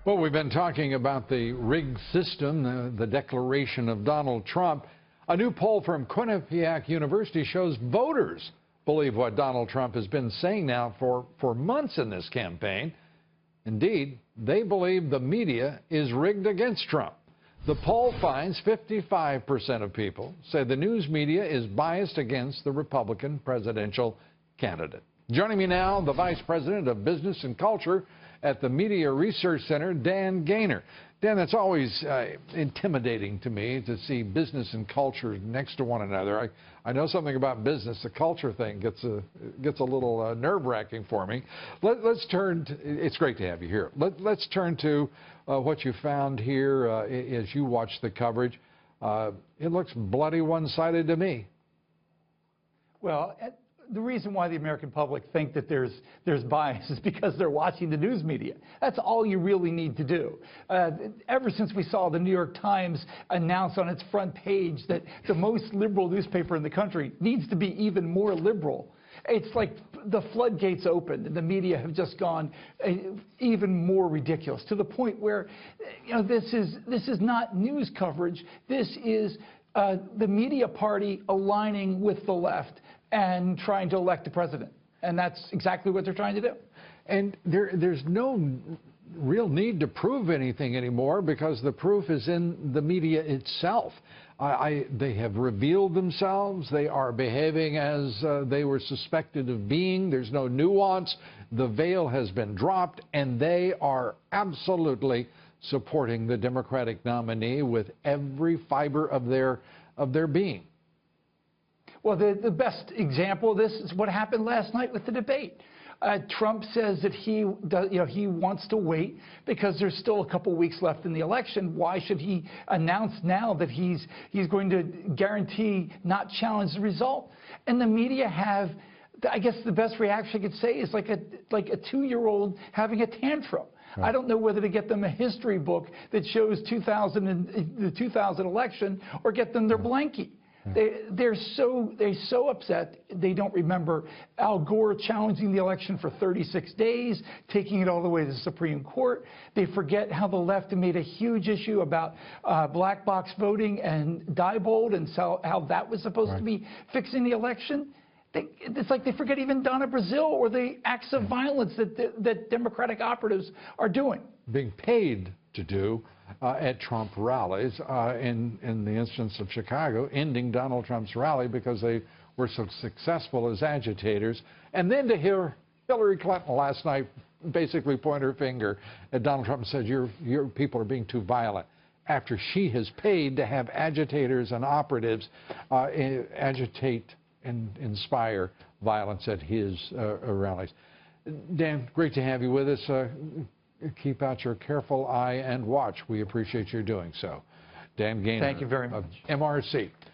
Well, we've been talking about the rigged system, the declaration of Donald Trump. A new poll from Quinnipiac University shows voters believe what Donald Trump has been saying now for months in this campaign. Indeed, they believe the media is rigged against Trump. The poll finds 55% of people say the news media is biased against the Republican presidential candidate. Joining me now, the Vice President of Business and Culture at the Media Research Center, Dan Gainor. Dan, that's always intimidating to me to see business and culture next to one another. I know something about business. The culture thing gets a little nerve-wracking for me. Let's turn to, it's great to have you here. Let's turn to what you found here as you watch the coverage. It looks bloody one-sided to me. Well, the reason why the American public think that there's bias is because they're watching the news media. That's all you really need to do. Ever since we saw the New York Times announce on its front page that the most liberal newspaper in the country needs to be even more liberal, it's like the floodgates opened and the media have just gone even more ridiculous, to the point where, you know, this is not news coverage. This is the media party aligning with the left and trying to elect a president. And that's exactly what they're trying to do. And there's no real need to prove anything anymore because the proof is in the media itself. They have revealed themselves. They are behaving as they were suspected of being. There's no nuance. The veil has been dropped, and they are absolutely supporting the Democratic nominee with every fiber of their being. Well, the best example of this is what happened last night with the debate. Trump says that he wants to wait because there's still a couple weeks left in the election. Why should he announce now that he's going to guarantee not challenge the result? And the media have, I guess the best reaction I could say is like a 2-year-old having a tantrum. Right. I don't know whether to get them a history book that shows the 2000 election or get them their blankie. They're so upset they don't remember Al Gore challenging the election for 36 days, taking it all the way to the Supreme Court. They forget how the left made a huge issue about black box voting and Diebold and how that was supposed to be fixing the election. It's like they forget even Donna Brazil or the acts of violence that Democratic operatives are doing. Being paid to do at Trump rallies, in the instance of Chicago, ending Donald Trump's rally because they were so successful as agitators. And then to hear Hillary Clinton last night basically point her finger at Donald Trump and said, your people are being too violent, after she has paid to have agitators and operatives agitate and inspire violence at his rallies. Dan, great to have you with us. Keep out your careful eye and watch. We appreciate your doing so. Dan Gainor. Thank you very much. Of MRC.